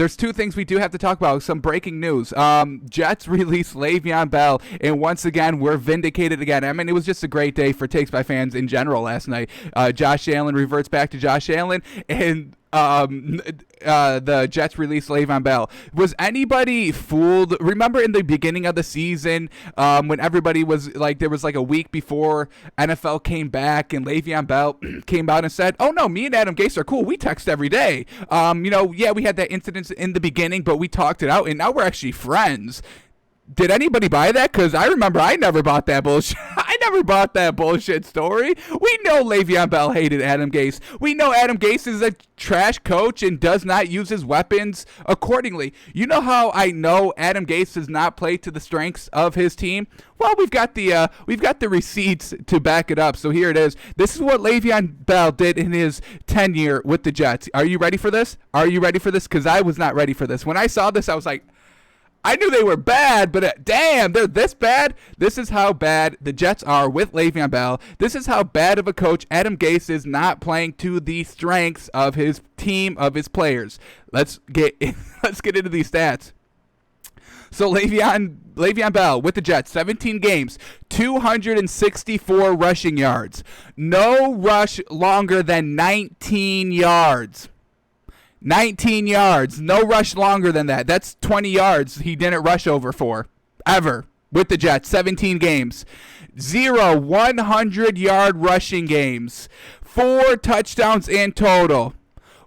there's two things we do have to talk about. Some breaking news. Jets released Le'Veon Bell, and once again, we're vindicated again. I mean, it was just a great day for Takes by fans in general last night. Josh Allen reverts back to Josh Allen, and the Jets released Le'Veon Bell. Was anybody fooled? Remember in the beginning of the season, when everybody was like, there was like a week before NFL came back, and Le'Veon Bell came out and said, "Oh no, me and Adam Gase are cool. We text every day. Yeah, we had that incident in the beginning, but we talked it out, and now we're actually friends." Did anybody buy that? Because I remember I never bought that bullshit. I never bought that bullshit story. We know Le'Veon Bell hated Adam Gase. We know Adam Gase is a trash coach and does not use his weapons accordingly. You know how I know Adam Gase does not play to the strengths of his team? Well, we've got the receipts to back it up. So here it is. This is what Le'Veon Bell did in his tenure with the Jets. Are you ready for this? Are you ready for this? Because I was not ready for this. When I saw this, I was like, I knew they were bad, but damn, they're this bad? This is how bad the Jets are with Le'Veon Bell. This is how bad of a coach Adam Gase is, not playing to the strengths of his team, of his players. Let's get into these stats. So Le'Veon Bell with the Jets, 17 games, 264 rushing yards. No rush longer than 19 yards. 19 yards, no rush longer than that. That's 20 yards he didn't rush over for, ever, with the Jets, 17 games. 0 100-yard rushing games, 4 touchdowns in total.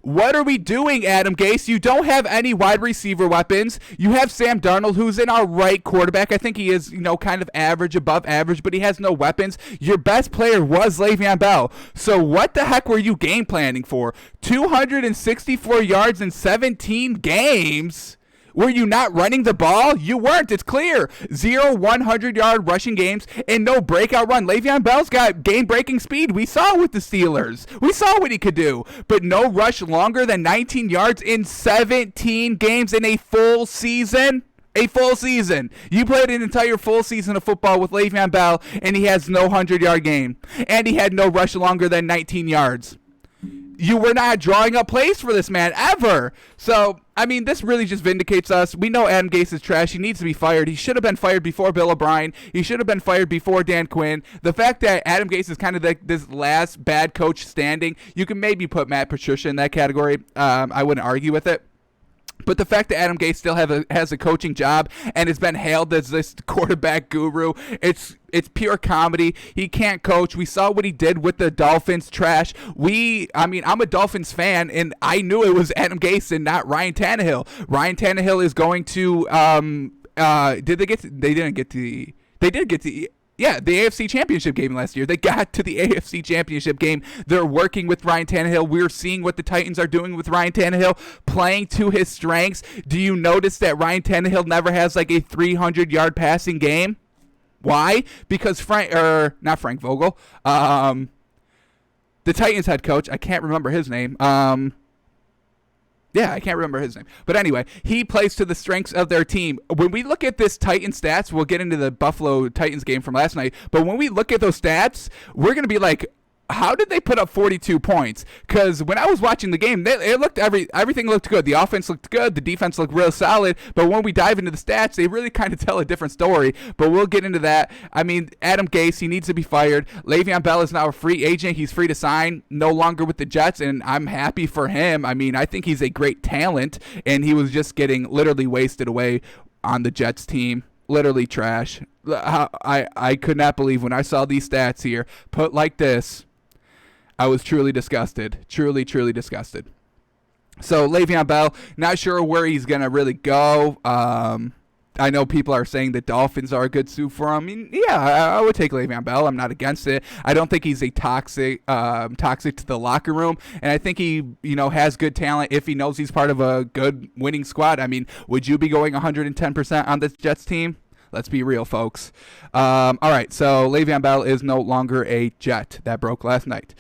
What are we doing, Adam Gase? You don't have any wide receiver weapons. You have Sam Darnold, who's an all right quarterback. I think he is, kind of average, above average, but he has no weapons. Your best player was Le'Veon Bell. So what the heck were you game planning for? 264 yards in 17 games? Were you not running the ball? You weren't. It's clear. 0 100-yard rushing games and no breakout run. Le'Veon Bell's got game-breaking speed. We saw with the Steelers. We saw what he could do. But no rush longer than 19 yards in 17 games in a full season. A full season. You played an entire full season of football with Le'Veon Bell, and he has no 100-yard game. And he had no rush longer than 19 yards. You were not drawing up plays for this man ever. So, I mean, this really just vindicates us. We know Adam Gase is trash. He needs to be fired. He should have been fired before Bill O'Brien. He should have been fired before Dan Quinn. The fact that Adam Gase is kind of this last bad coach standing, you can maybe put Matt Patricia in that category. I wouldn't argue with it. But the fact that Adam Gase still has a coaching job and has been hailed as this quarterback guru, it's pure comedy. He can't coach. We saw what he did with the Dolphins. Trash. I'm a Dolphins fan, and I knew it was Adam Gase and not Ryan Tannehill. Ryan Tannehill is going to they did get the AFC Championship game last year. They got to the AFC Championship game. They're working with Ryan Tannehill. We're seeing what the Titans are doing with Ryan Tannehill, playing to his strengths. Do you notice that Ryan Tannehill never has like a 300-yard passing game? Why? Because not Frank Vogel, the Titans head coach, I can't remember his name. I can't remember his name. But anyway, he plays to the strengths of their team. When we look at this Titan stats, we'll get into the Buffalo Titans game from last night. But when we look at those stats, we're going to be like, how did they put up 42 points? Because when I was watching the game, everything looked good. The offense looked good. The defense looked real solid. But when we dive into the stats, they really kind of tell a different story. But we'll get into that. I mean, Adam Gase, he needs to be fired. Le'Veon Bell is now a free agent. He's free to sign, no longer with the Jets, and I'm happy for him. I mean, I think he's a great talent, and he was just getting literally wasted away on the Jets team. Literally trash. I could not believe when I saw these stats here put like this. I was truly disgusted. Truly, truly disgusted. So, Le'Veon Bell, not sure where he's going to really go. I know people are saying the Dolphins are a good suit for him. I mean, yeah, I would take Le'Veon Bell. I'm not against it. I don't think he's a toxic to the locker room. And I think he, has good talent if he knows he's part of a good winning squad. I mean, would you be going 110% on this Jets team? Let's be real, folks. All right, so Le'Veon Bell is no longer a Jet. That broke last night.